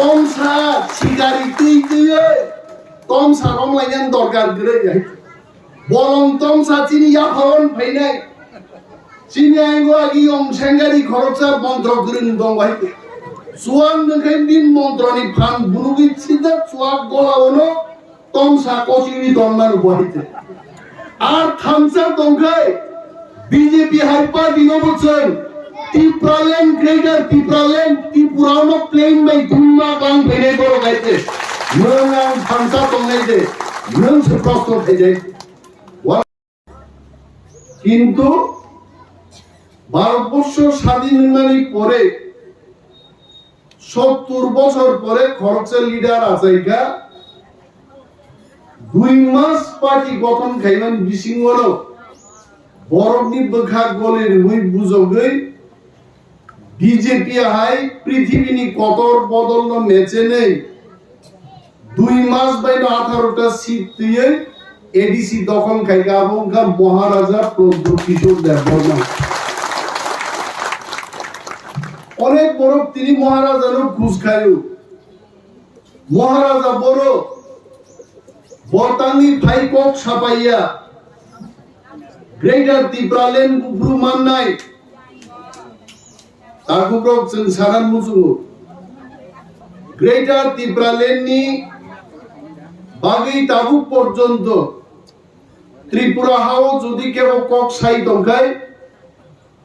Tomsa Sikari Twi Twiui Tomsa Rwmlaina Dorkar Kwrwi Bolongni Tomsa Chini Yagaono Phainai Chini Yagaono Sengari Khoroksa Mantro Kwrwi Bolongni Suang Din Montroni Phan Bunugi Sida Suang Golaono Tomsa Chini Yagaono Ar Tomsa Dongkai BJP Hyper Dinobochon Twiprasarwchapmwng Greater Twiprasarwchapmwng Twiprano Plain by Dumma Bang Phainai Bolongni Nang Tomsa Dongaite Nang Seprosto Phainai কিন্তু ভারতবর্ষ স্বাধীনের পরে 70 বছর পরে খরচের leader আজাইকা 2 মাস party গঠন খাইমান বিসিংগল বরফনি বখাগলের হুই বুজগৈ BJP high পৃথিবীনি কতর বদল মেচে নেই 2 মাস বাইন 18টা seat দিয়ে এডিসি দখল খাইকা আবঙ্কা মহারাজা প্রদ্যুৎ কিশোর দেববর্মা অনেক বড় তিনি মহারাজারও ঘুষ খায়ু মহারাজা বড় বর্তানি ফাইকক সাপাইয়া গ্রেটার ত্রিপুরাল্যান্ড গুপ্রু মান্নাই তাকুব্রক जों সারান মুসু গ্রেটার ত্রিপুরাল্যান্ডনি বাগৈ তাবুক পর্যন্ত ত্রিপুরা হাও যদি কেউ কক সাই দংখাই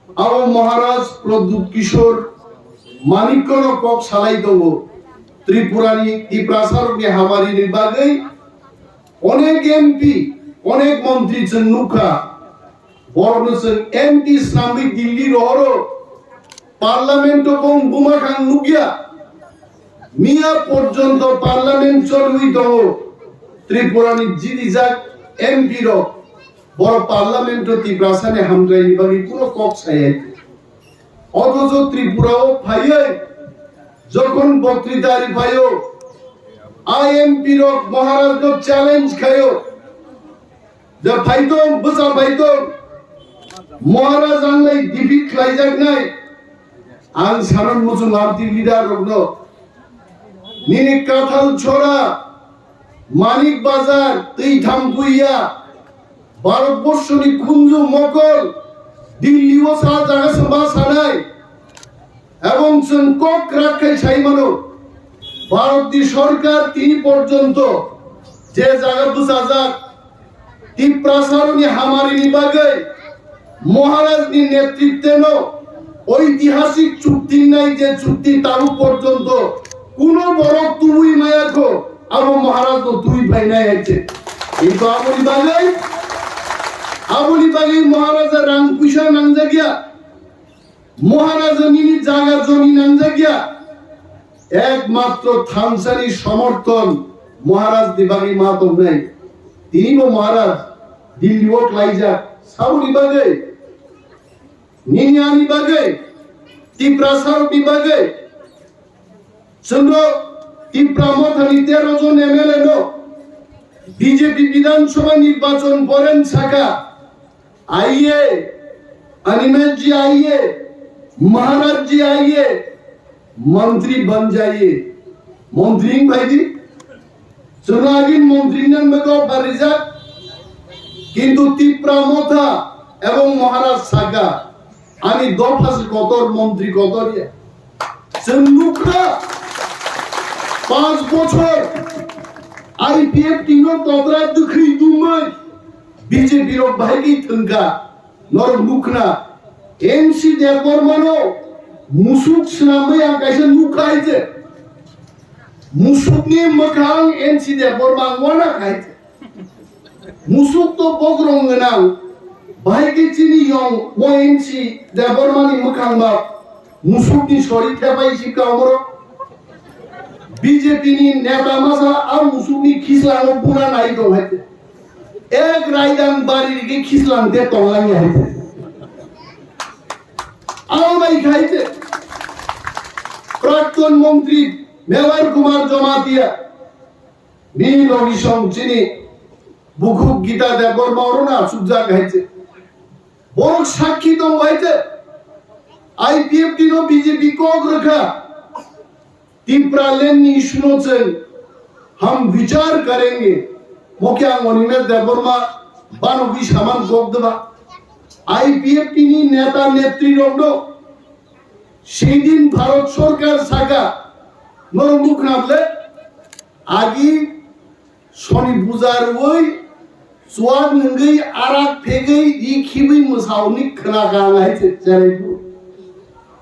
আও মহারাজ প্রদ্যুৎ কিশোর মানিকন কক সালাই দব ত্রিপুরানি ত্রিপ্রাসারনি হামারিনি বাগৈ অনেক এমপি অনেক মন্ত্রী जों নুখা বড় जों এমপি ইসলামিক দিল্লি রহর পার্লামেন্ট বং বুমাখাং নুগিয়া মিয়া পর্যন্ত পার্লামেন্ট চলুই দব ত্রিপুরানি জিদিজাক এমপি র বড় পার্লামেন্ট ত্রিপ্রাসানে হামগাইনি বাগৈ পুরো কক সাই অথচ ত্রিপুরাও ফাইয়ে যখন বক্তৃতারি ফাইও আইএমপি র মহারাজ চ্যালেঞ্জ খায়ো যে ফাইতো বসা ফাইতো মহারাজ আনলাই ডিফিট খাইজাক নাই আন সারন মুসুম আরতি লিডার রগ্ন নিনি কাঁঠাল ছড়া মানিক বাজার তুই থামপুইয়া ভারতবর্ষনি কুঞ্জু মকল দিল্লি ও সা জায়গা সভা সানাই এবং जों কক রাখাই সাইমানো ভারতীয় সরকার তিনি পর্যন্ত যে জায়গা বুঝাজাক ত্রিপ্রাসারনি হামারিনি বাগৈ মহারাজনি নেতৃত্বে ঐতিহাসিক চুক্তি নাই যে চুক্তি তারু পর্যন্ত কোন বড় তুই মায়াকো আবো মহারাজ তো তুই ফাইনাই আছে এই তো আবুলি বাগৈ মহারাজা রাং পুইসা নাংজা গিয়া মহারাজা নিনি জায়গা জমি নাংজা গিয়া একমাত্র থামসানি সমর্থন মহারাজ দিবাগৈ মাতম নাই তিনি মহারাজ দিল্লি ও ক্লাইজা সাউলি বাগৈ নিনিয়ানি বাগৈ ত্রিপ্রাসারনি বাগৈ চন্দ্র ত্রিপ্রামথানি 13 জন এমএলএ নো বিজেপি বিধানসভা নির্বাচন করেন সাকা आइए अनिमेश जी आइए महाराज जी आइए मंत्री बन जाइए मंत्री भाई जी चुनागिन मंत्री किंतु ত্রিপ্রামথা এবং মহারাজ সাকা আমি দফাস কতর মন্ত্রী কতরিয়া চন্নুকরা 5 বছর আইপিএফ টিনো তদ্রা দুখি দুমই বিজেপি র ভাইগি থঙ্কা নর মুখনা এমসি দেববর্মানো মুসুক স্নামে আকাশে মুখাইছে মুসুকনি মখাং এমসি দেববর্মা ওনা খাইছে মুসুক তো বগরং নাও ভাইগি চিনি ইয়ং ও এমসি দেববর্মানি মখাং বা মুসুকনি সরি থেপাই শিকা আমর বিজেপি নি নেতা মাসা আর মুসুকনি খিসলানো পুরা নাই তো হইতে এক রাইদান বাড়ির কি খিসলান দে তলানি হইতে আওয়াই খাইতে প্রাক্তন মন্ত্রী মেওয়ার কুমার জমাতিয়া নীল অভিষম চিনি বুকুক গীতা দেববর্মা অরুণা সুজা খাইছে বড় সাক্ষী তো হইতে আইপিএফ টিনো বিজেপি কক রাখা तिप्रालेन निष्णोचन हम विचार करेंगे मोक्या मोनिमेर देबरमा बानुबी सामान गोगदबा आईपीएफ टीनी नेता नेतृवृंद সেই দিন ভারত সরকার সাকা নরমুখ নাবলে আগি শনি পূজার ওই সোয়াদ নঙ্গই আরাক ফেগই ইখিবই মসাউনি খনা গালাইছে চাইবো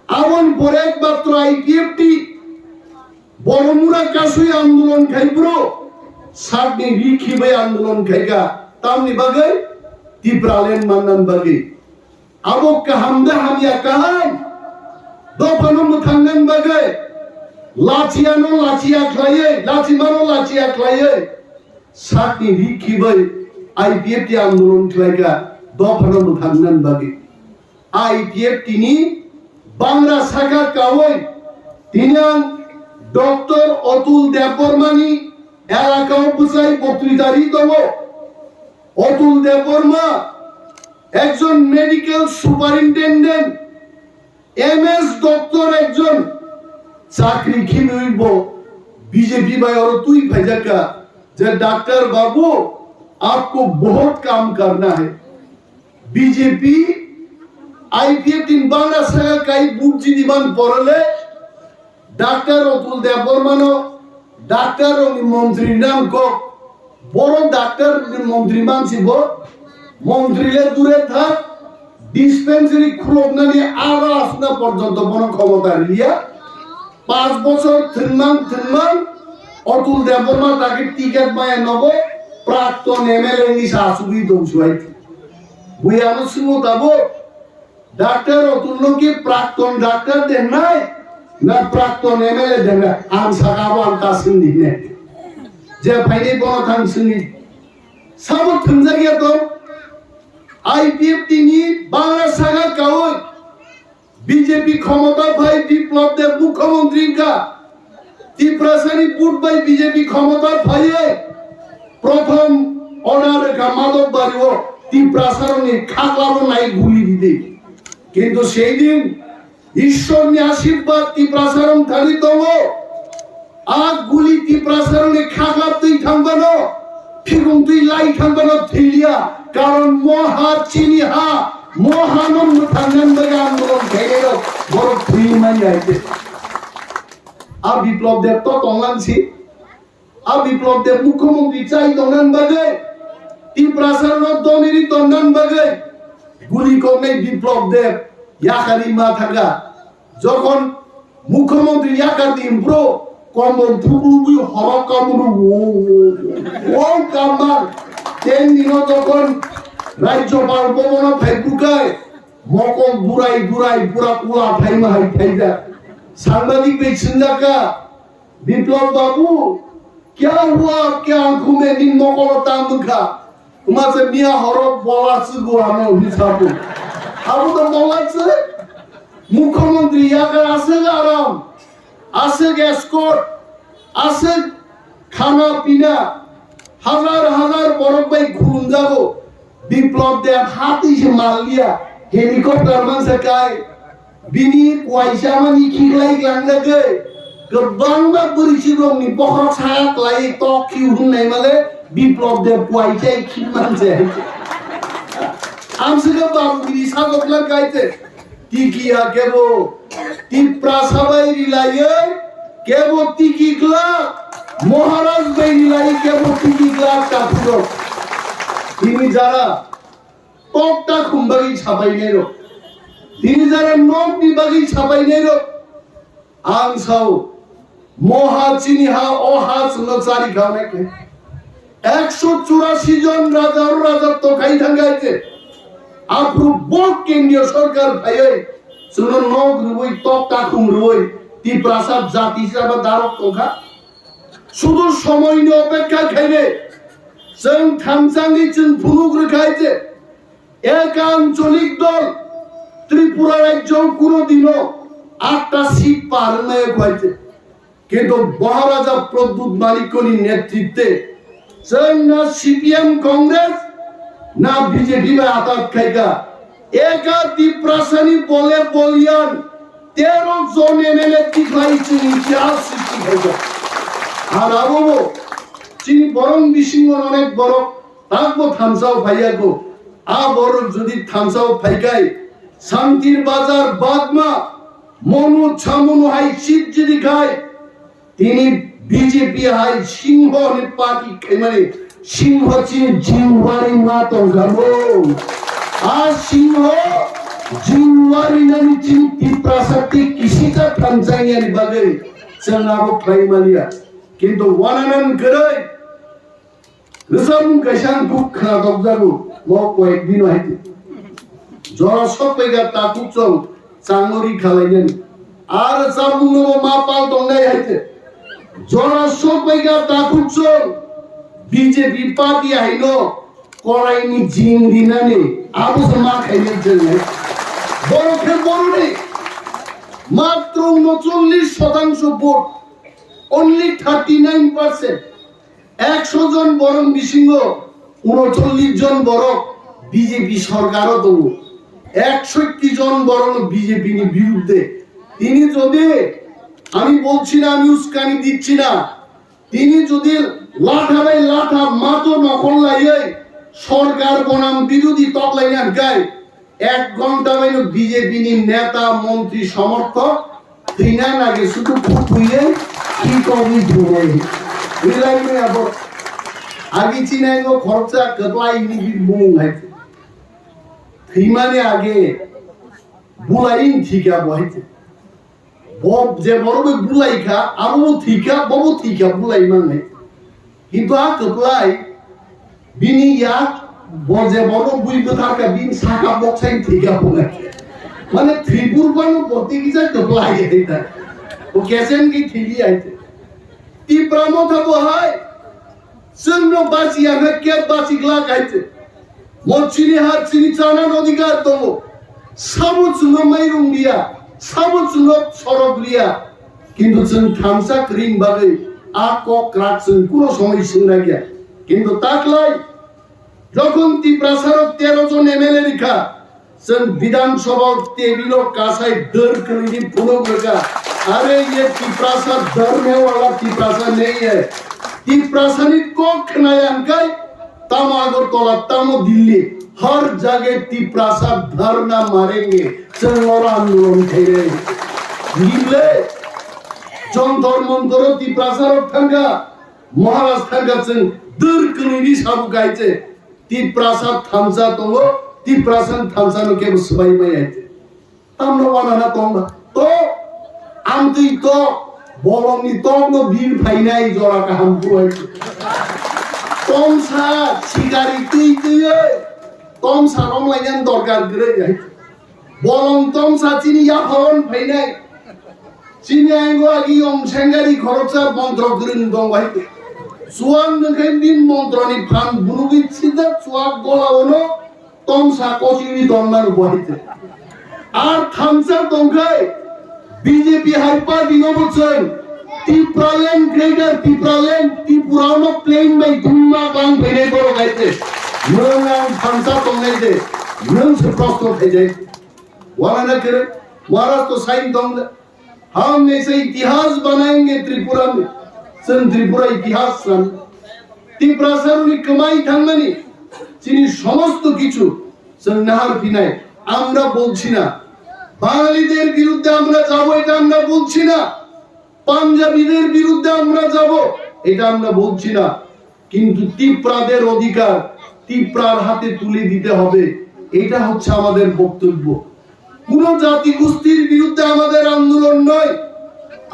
আমন পরে একমাত্র আইপিএফটি বড়মুরা কাশুই আন্দোলন খাইব্রো সাতনি রিখিবই আন্দোলন খাইগা তামনি বাগে তিপ্রালেন মাননান বাগে আবক হামদা হামিয়া কাহান দফানো মুথাঙ্গান বাগে লাচিয়ানো লাচিয়া খাইয়ে লাচিমানো লাচিয়া খাইয়ে সাতনি রিখিবই আইপিএফটি আন্দোলন খাইগা দফানো মুথাঙ্গান বাগে আইপিএফটি নি বাংলা শাখা কাওই তিনাং ডক্টর অতুল দেববর্মানি এলাকাও বুঝাই বক্তৃতারি দব অতুল দেববর্মা একজন মেডিকেল সুপারিনটেন্ডেন্ট एमएस डॉक्टर একজন চাকরি খিনইব बीजेपी भाई और तुई भैया का जब डॉक्टर बाबू आपको बहुत काम करना है BJP IPF team Bangla saga काई बुकजी दिमान पड़ले डॉक्टर अतुल देबबर्मानो डॉक्टर मंत्री नाम को बड़ो डॉक्टर मंत्री मानसिबो मंत्रीले दूरे था डिस्पेंसरी खुलबनानि आगा आसना पर्यन्त बनो क्षमता लिया 5 বছর থিনমান अतुल देबबर्मा ताके टिकेट माया नबो प्राक्तन एमएलए नि सासुबि दंसुआइ बुयानो सिमो दाबो डॉक्टर अतुल के प्राक्तन डॉक्टर देनाय ना प्राक्तन एमएलए देना आं सागाबो आं तासिनि ने जे फाइने बनो थांसिनि साबो थंजागिया दं आईपीएफ टीनी बांग्ला सागा कावै बीजेपी क्षमता भाई विप्लव देव मुख्यमंत्री का तिप्रासानी पुट भाई बीजेपी क्षमता भाई प्रथम ऑर्डर का माधव बारिओ तिप्रासारनी खागलाबो नाई गुली दिदे किंतु সেই দিন ঈশ্বরনি আশীর্বাদ तिप्रासारम थाली दङो आग गुली तिप्रासारनी खागलाबदै थांबानो फिगुंदै लाई थांबानो थैलिया कारण महा चिनी हा महानम मुथांगन बगा आंदोलन खेलेरो बड़ थुई मान जायते आ विप्लव देव तो तंगानसी आ विप्लव देव मुख्यमंत्री चाइ तंगान बगे तिप्रासारन दनिरि तंगान बगे गुली करने विप्लव देव याखारि मा थागा যখন মুখ্যমন্ত্রী ইয়াকার দিন ব্রো কমন থুবুবি হরা কামরু ও কামার তেন দিন যখন রাজ্যপাল ভবন ফেসবুকায় মকল বুড়াই বুড়াই পুরা পুরা ফাইমা হাই ফাইদা সাংবাদিক बेचंदा का विप्लव बाबू क्या हुआ क्या आंखों में दिन मकल तामुखा तुम्हारे मिया हरो बोलास गोआनो हिसाबो आबो तो बोलास मुख्यमंत्री याकर आसे आराम आसे एस्कॉर्ट आसे खाना पीना हजार हजार बरफ भाई घूम जाओ विप्लव देव हाथी से मार लिया हेलीकॉप्टर मन से काय बिनी वाइसा मनी खिलाई लांगा गए गबांगा बरिसी रोंगनी बखर छाक लाई तो क्यों नहीं माले विप्लव देव वाइसा खिमान से आमसे का बाबू बिनी सागोपला गायते टिकिया केबो तिप्रासाबाई रिलाये केबो टिकिगला महाराज बाई रिलाये केबो टिकिगला काफुरो তিনি যারা টকটা খুমবাগি ছাপাইনেরো তিনি যারা নক বিভাগি ছাপাইনেরো আংসাও মহা চিনিহা অহাজ নচারি খাওয়াকে 184 জন রাজার রাজত্ব খাই থাঙ্গাইতে আপরু বক কেন্দ্রীয় সরকার ভাইয়ে শুনো নক রুই টকটা খুম রুই তিপ্রাসাদ জাতি হিসাবে দারক তোখা শুধু সময় নিয়ে অপেক্ষা খাইরে जों थामसांनि जों फुनुग रखायजे एक आंचलिक दल त्रिपुरा राज्यों कोनो दिनो 8टा सीट पार नहीं हुए किंतु महाराजा प्रद्युत मालिकोनी नेतृत्वे जों ना सीपीएम कांग्रेस ना बीजेपी में आतात खाएगा एक तिप्रासानी बोले बोलियान 13 জন এমএলএ টিকলাই চিনি ইতিহাস সৃষ্টি হয়েছে। আর আবো চিনি বরং বিশিঙ্গ অনেক বড় তাকবো থামসাও ভাইয়াগো আ বড় যদি থামসাও ফাইকাই শান্তির বাজার বাদমা মনু ছামনু হাই শীত যদি খায় তিনি বিজেপি হাই সিংহ পার্টি মানে সিংহ চিনি জিনওয়ারি মা তঙ্গাবো আর সিংহ জিনওয়ারি নানি চিনি ত্রিপ্রাসারটি কৃষিকা থামসাইয়ানি বাগে চেনাবো প্রাইমারিয়া কিন্তু ওয়ানানান করে রিসাম কাইসান বুক খানা দবজাবো মো কয়েকদিন হইতে জরা সপেগা তাকুচল চাঙ্গরি খালাইলেন আর চাবুনো মা পাল দঙ্গাই হইতে জরা সপেগা তাকুচল বিজেপি পার্টি আইলো করাইনি জিন দিনানে আবু মা খাইলেন জন্য বড় ফের বড় নেই মাত্র 39% ভোট only 39%। 100 জন বরং বিশিঙ্গ 39 জন বরং বিজেপি সরকারও তো 61 জন বরং বিজেপি বিরুদ্ধে তিনি যদি আমি বলছি না আমি উস্কানি দিচ্ছি না তিনি যদি লাঠাবাই লাঠা মাতো নকল লাইয়ে সরকার বনাম বিরোধী তকলাইনার গায় 1 ঘন্টা বাইন বিজেপি নেতা মন্ত্রী সমর্থক তিনা নাগে শুধু ফুটুইয়ে কি কবি ধরে মিলাইনে আবার আগে চিনাইনো খরচা কতলাই নিবি মুং হাইতে থিমানে আগে বুলাইন ঠিকা বহাইতে বব যে বড় বুলাইখা আবু ঠিকা বব ঠিকা বুলাই মানে কিন্তু আ কতলাই বিনি ইয়া বজে বড় বুই কথাকা বিন সাকা বক্সাইন ঠিকা বলাই মানে ত্রিপুর বানো বতি কি যায় কতলাই এটা ও কেসেন কি ঠিলি আইতে ती प्रमोद बहाय जोंनो बासियानो के बासिग्ला गायते मचिनि हा चिनि चाना अधिकार दङ सामु जुनो माइरं लिया सामु जुनो सरब लिया किन्तु जों थामसा क्रिम बागै आ कक्राक जों कोनो समय सोंना गया किन्तु ताकलाय যখন ত্রিপ্রাসারক 13 জন এমএলএ লিখা जों विधानसभा टेबिलो कासाय दर करिनि पुनोग्रगा अरे ये ত্রিপ্রাসার धरने वाला ত্রিপ্রাসার नहीं है ত্রিপ্রাসারनी को खनायांकाय तामो अगरतला तामो दिल्ली हर जगह ত্রিপ্রাসার धरना मारेंगे चलो आंदोलन करेंगे दिल्ली जंतर मंतर ত্রিপ্রাসার थांगा महाराज थांगा जों दर करिनि साबु गायचे ত্রিপ্রাসার थामसा दङ ত্রিপ্রাসার थामसानो के सबाय माय तामनो वानाना तंबा तो आमति तो बोलंगनि तंगो बीर फाइनाय जरा गाहाम पुय तमसा सिकारी तुइui तमसा रमलाइना दरकार kwrwi बोलंग तमसा चिनी यागाono Phainai Chini Yagaono Phainai खरचा मन्त्र गुरुन दं बाइते सुवान नखैन दिन मन्त्रनि फान बुनुगि सिदा सुवा गलावनो तमसा कोचिनि दंनार बाइते আর থামসা দংখাই বিজেপি হাইপার বিনোবচন ত্রিপ্রালেন গ্রেটার ত্রিপ্রালেন ত্রিপুরানো প্লেন বাই দুমা বাং ফেনে বড় গাইতে নং থামসা দংনাইতে নং से प्रश्न थे जाए वाला ना करे वाला तो साइन दंग हम ऐसे इतिहास बनाएंगे त्रिपुरा में सन त्रिपुरा इतिहास सन ত্রিপ্রাসারনি কমাই থাঙ্গানি চিনি সমস্ত কিছু सन নাহার ফিনাই আমরা বলছি না বাঙালিদের বিরুদ্ধে আমরা যাব এটা আমরা বলছি না পাঞ্জাবিদের বিরুদ্ধে আমরা যাব এটা আমরা বলছি না কিন্তু ত্রিপ্রাদের অধিকার ত্রিপ্রার হাতে তুলে দিতে হবে এটা হচ্ছে আমাদের বক্তব্য কোন জাতি গোষ্ঠীর বিরুদ্ধে আমাদের আন্দোলন নয়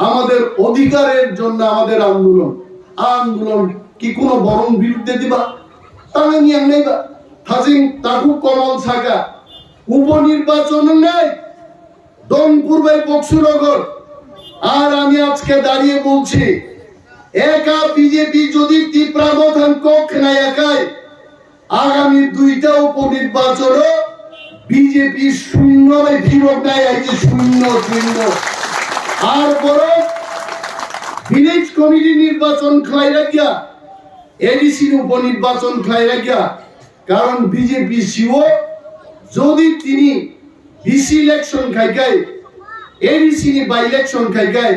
আমাদের অধিকারের জন্য আমাদের আন্দোলন আন্দোলন কি কোন বরং বিরুদ্ধে দিবা তাহলে নিয়ে নেবা থাজিং তাকু কমল সাকা উপনির্বাচন নাই দমপুর বাই বক্সুনগর আর আমি আজকে দাঁড়িয়ে বলছি একা বিজেপি যদি ত্রিপ্রাবধান কক্ষ না একাই আগামী দুইটা উপনির্বাচন বিজেপি শূন্য বাই ফিরত নাই আছে শূন্য শূন্য আর বড় ভিলেজ কমিটি নির্বাচন খাই রাখিয়া এডিসি উপনির্বাচন খাই রাখিয়া কারণ বিজেপি শিও যদি তিনি ডিসি ইলেকশন খাইকাই এডিসি নি বাই ইলেকশন খাইকাই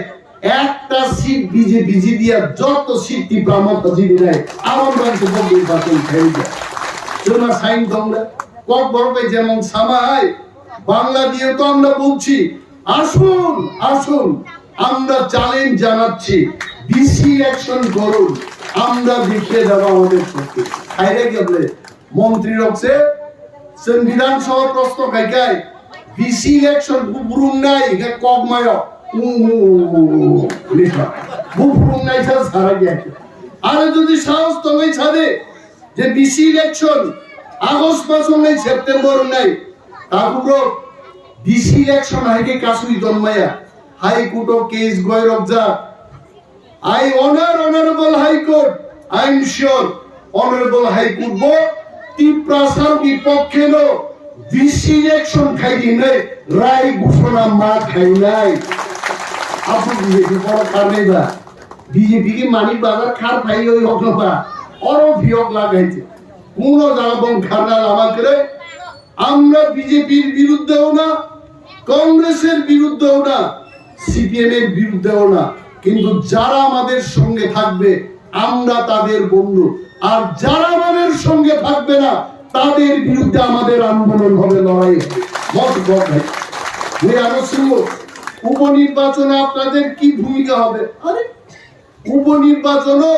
একটা সিট বিজেপি দিয়া যত সিট ত্রিপুরা জিবি নাই আমার বাড়িতে বলতে বাতিল খাই যায় তোমরা সাইন তোমরা কক বড় যেমন সামাই বাংলা দিয়ে তো আমরা বলছি আসুন আসুন আমরা চ্যালেঞ্জ জানাচ্ছি বিসি ইলেকশন করুন আমরা দেখিয়ে দেব আমাদের শক্তি খাইরে গেলে মন্ত্রী রকছে সংবিধান সহ প্রশ্ন খাইকাই বিসি ইলেকশন বুবরুম নাই হে কগমায় লিখা বুবরুম নাই সারা গেছে আরে যদি সাহস তুমি ছাড়ে যে বিসি ইলেকশন আগস্ট মাস নাই সেপ্টেম্বর নাই তারপর বিসি ইলেকশন হাইকে কাসুই জন্মায়া হাইকোর্ট কেস গয়রক যা I honor Honorable High Court. I am sure Honorable High Court bo tiprasar bipokhe no BC election khai dine rai ঘোষণা ma khai nai. Apu BJP boro karne ba BJP ki mani bazar khar phai oi hoklo ba oro bhiyok lagaইছে কোন জায়গায় খানা লামা করে আমরা বিজেপির বিরুদ্ধেও না কংগ্রেসের বিরুদ্ধেও না সিপিএম এর বিরুদ্ধেও না কিন্তু যারা আমাদের সঙ্গে থাকবে আমরা তাদের বন্ধু আর যারা আমাদের সঙ্গে থাকবে না তাদের বিরুদ্ধে আমাদের আন্দোলন হবে লড়াই মত কথা এই আলোচনা উপনির্বাচনে আপনাদের কি ভূমিকা হবে আরে উপনির্বাচনও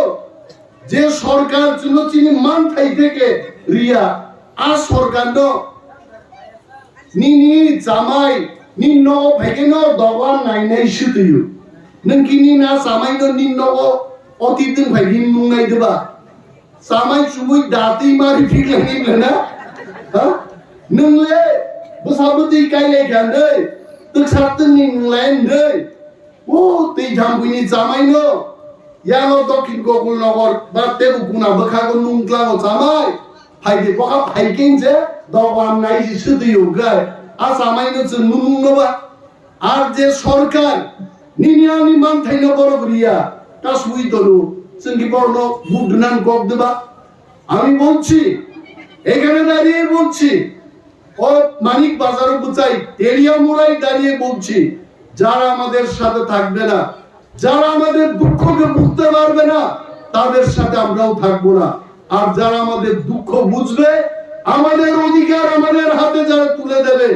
যে সরকার জন্য চিনি মানথাই থেকে রিয়া আর সরকার নো নিনি জামাই নিন্ন ভেগেন দগন নাইনাই শুতুয়ু नोंकिनि ना सामायनो निन्नगो अतिदिन भाइदिन मुंगाय देबा सामाय सुबुय दाति मारि फिगलांनि लेना हा नोंले बसाबुदि कायले गान्दै तोकसातनि नलायन दै ओ दै थामबुनि जामायनो यानो दक्षिण गगुल नगर बा तेबुकुना बखागो नुंग्लागो जामाय फाइदे बखा फाइकेंजे दगवान नायजि सुदियो गाय आ सामायनो जों नुनुंगोबा आर जे सरकार নিনিয়ানি মান থাইনো বড় করিয়া কাসুই তলু সঙ্গী বর্ণ বুদ্ধনান কক দেবা আমি বলছি এখানে দাঁড়িয়ে বলছি ও মানিক বাজার বুচাই তেরিয়া মোড়াই দাঁড়িয়ে বলছি যারা আমাদের সাথে থাকবে না যারা আমাদের দুঃখকে বুঝতে পারবে না তাদের সাথে আমরাও থাকবো না আর যারা আমাদের দুঃখ বুঝবে আমাদের অধিকার আমাদের হাতে যারা তুলে দেবে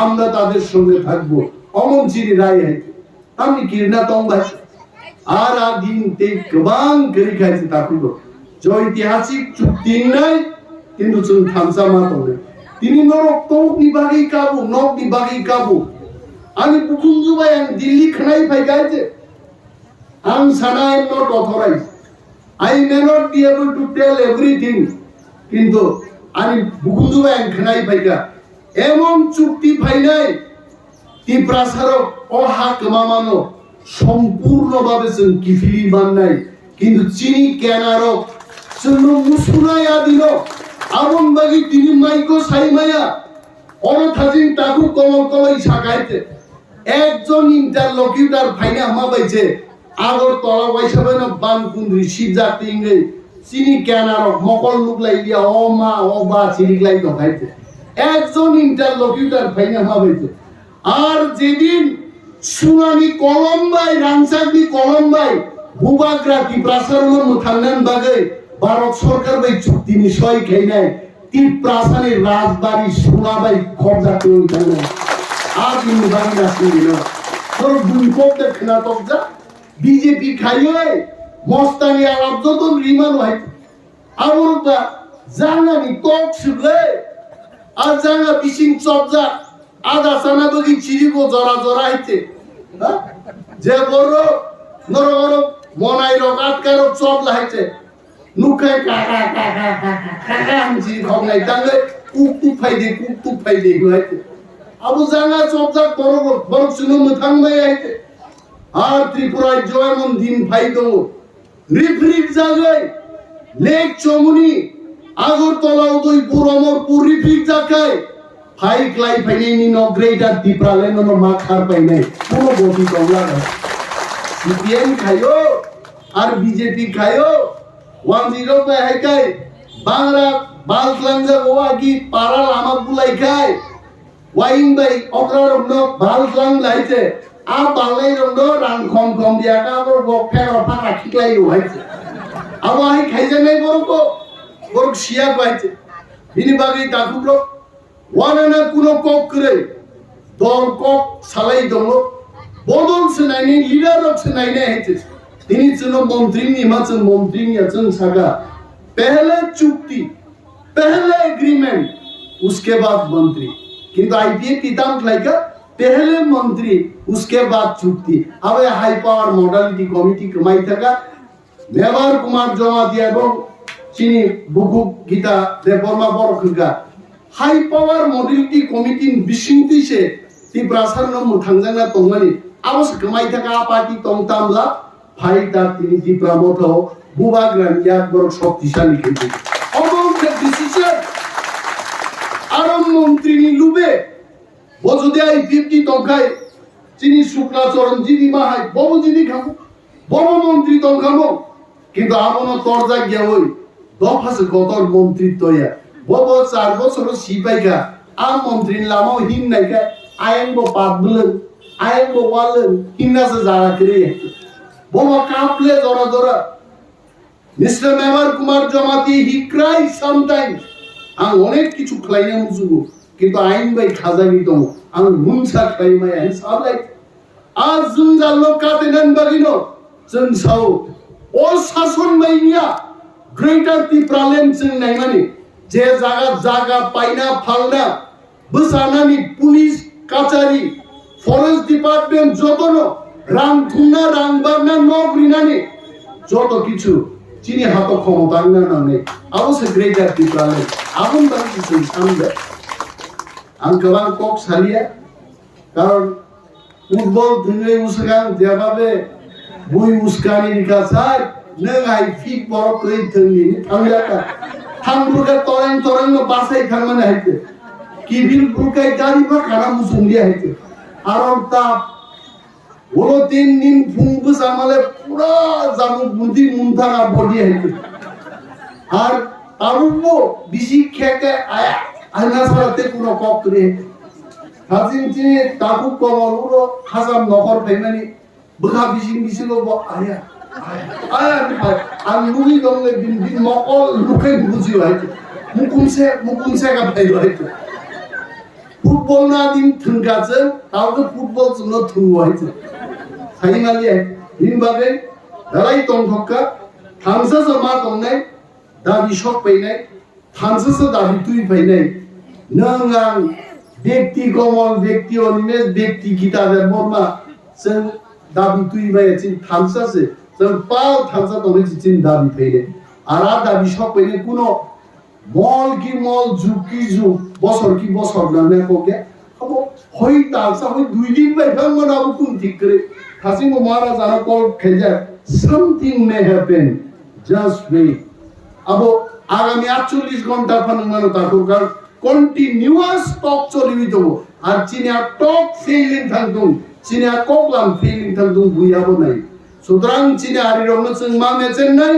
আমরা তাদের সঙ্গে থাকবো অমন চিনি রায় আমি কিরনা তংবাই আর আদিন তে গবাং করি খাইছে তাকুলো যে ঐতিহাসিক চুক্তি নাই কিন্তু চুন থামসা মাতলে তিনি নরক তৌক নিবাগি কাবু নক নিবাগি কাবু আমি পুকুঞ্জুবাই আমি দিল্লি খানাই পাই গাইছে আম সানা I am not authorize I may not be able to tell everything কিন্তু আমি পুকুঞ্জুবাই আমি খানাই পাইগা এমন চুক্তি পাই নাই ত্রিপ্রাসারক অহাক মামানো সম্পূর্ণভাবে जों কিফিলি বানাই কিন্তু চিনি কেনারক जों মুসুরায়া দিল আমন বাগি তিনি মাইকো সাইমায়া অনথাজিন তাকু কমল কলাই সাকাইতে একজন ইন্টারলকিউটর ফাইনা মাবাইছে আগর তলা বাইসাবে না বানকুন্দ্রি শিবজাতি ইংরে চিনি কেনারক মকল লুকলাই দিয়া ও মা ও বা চিনিকলাই তো খাইতে একজন ইন্টারলকিউটর ফাইনা মাবাইছে আর যেদিন সুনামি কলম্বাই রাংসাগি কলম্বাই বুবাগ্রা ত্রিপ্রাসারুর মুথান্নান বাগে ভারত সরকার বাই চুক্তি নিশয় খাই নাই ত্রিপ্রাসারের রাজবাড়ি সোনাবাই কবজা করে উঠানো আর কিন্তু বাড়ি রাখি না তোর দুই কোপে খেলা তবজা বিজেপি খাইয়ে মস্তানি আলাপ যত রিমান হয় আর জানানি কক সুগলে আর জানা বিশিং চবজা আদা সানা বগি চিরিগো জরা জরা হইতে যে বড় নর নর মনাই রক আটকার চপ লাইতে নুখাই কাকা কাকা কাকা আমজি খংলাই দাঙ্গে কুকু ফাইদে হইতে আবু জানা চপজা বড় বড় সুনো মথাং বাই হইতে আর ত্রিপুরায় জয়মন দিন ফাইদো রিফ্রিক জাগাই লেক চমুনি আগরতলা উদয়পুর অমরপুর রিফ্রিক জাগায় ফাইক লাই ফাইনি নো গ্রেটার ত্রিপুরালে নো মাখার পাইনে কোনো গতি কমলা না সিপিএম খায়ো আর বিজেপি খায়ো 10 পে হাইকাই বাংলা বালসলাংজা ওয়া কি পারা লামা বুলাই খায় ওয়াইং বাই অগ্রার নো বালসলাং লাইতে a balai rondo rang khom dia ka bok phero phaka khiklai hoiche abo ai khaije nai borok sia hoiche bini bagi takubro wanana kuno kok kre dol kok salai dongo bodol senaini leader of senaini heche tini chuno mantri ni himachal mantri ni achang saga पहले चुक्ति पहले agreement उसके बाद मंत्री किंतु IPA किताब लाइका पहले मंत्री उसके बाद चुक्ति अब हाई पावर मॉडलिटी कमिटी कमाई था मेवार कुमार जमा दिया बो चीनी बुकु गीता रेफॉर्मा बरखगा हाई पावर मॉडलिटी कमिटी बिसिंति से तिप्रासार न मुथांगना तंगनि आवस कमाई था पार्टी तंगतामला फाइटा तिनि तिप्रामोथो बुबाग्रान या बरक शक्तिशाली खेलते अबाउट द डिसीजन आराम मंत्री नि लुबे बजुदे आई 50 टंकाय चिनी शुक्ला चरणजीबी माहाय बबुजीबी खामो बब मंत्री टंकामो किंतु आमनो तर्जा गया होय दफास गतर मंत्रित्वया बब 4 बछर सिपाइका आ मंत्री लामो हिन नायका आयंबो पाबलन आयंबो वालन हिन्नासे जारा करे बब कापले जरा Mr. Member Kumar Jamati, he cries sometimes. I'm onek kichu khlaina musugo. Kintu ain bai khazani to. I'm munsa khlaima and so like. Az zunjallo katenan bagino. Zun sao. All sason mainia. Greater Tipralen zun naimani. Je jaga paina phalna. Busanani police kachari. Forest department jotono. Rang thuna rang barna no grinani. Joto kichu. Chini hato khomotanga nane awse greater people abun bangi sun sambe angkawan kok salia karon football thungai usgang jababe bui uskani nikasai nengai fit borok koi thungi anglaka hamburga toreng no basai thangmane haite kibil bukai dari ba kana musunglia haite aron ta वो 3 दिन Fung सामले पूरा जामु Bundi मुंथारा body है और तारुबो BC खेके आया आना सारते कुनो Kock करे हाजिन चिनी ताकु कोमरो हाजाम नखर फैमानि बखा बिसी लो आया आन लुगी दंगे दिन मकल लुके बुझियो है मुकुमसे का फाइलो है फुटबल ना दिन थंगाजों तावो फुटबल जोंनो थंगो है साइमालिया इन बागे दालाय तंगखका थामसासो मा दंनाय दाबि शक फैनाय थामसासो दाबि तुइ फैनाय नों आं व्यक्ति कमल व्यक्ति अनिमेष व्यक्ति किताबे बरमा जों दाबि तुइ बाय चिन थामसासे जों पाव थामसा दंनाय चिन दाबि फैनाय आरा दाबि शक फैनाय कुनो मल की मल जुग की जुग बसर की बसर नाने कोके अब होय तालसा होय 2 दिन बाय फंगन अब कुन ठीक करे Kasimo Maharaja called Khaja, something may happen, just wait. Abo agami 48 ঘন্টা ফানুমানো তাকুরকার continuous talk চলিবি তো আর চিনিয়া talk feeling থাকদুম চিনিয়া কবলাম feeling থাকদুম বুইয়াবো নাই সুতরাং চিনি আরিরম जों मा मेचेन নাই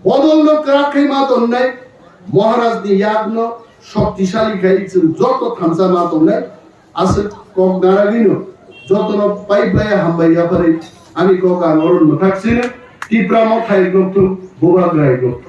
বদল রাখै मा দন নাই মহারাজ দি ইয়াগনো শক্তিশালী গাইছেন যত থামসা मा দন নাই আছে cock দাঁড়াগিনো jotono pai hambai yapharo ani ko ka ngorun muthaksin tipramo khai goktu boba grai goktu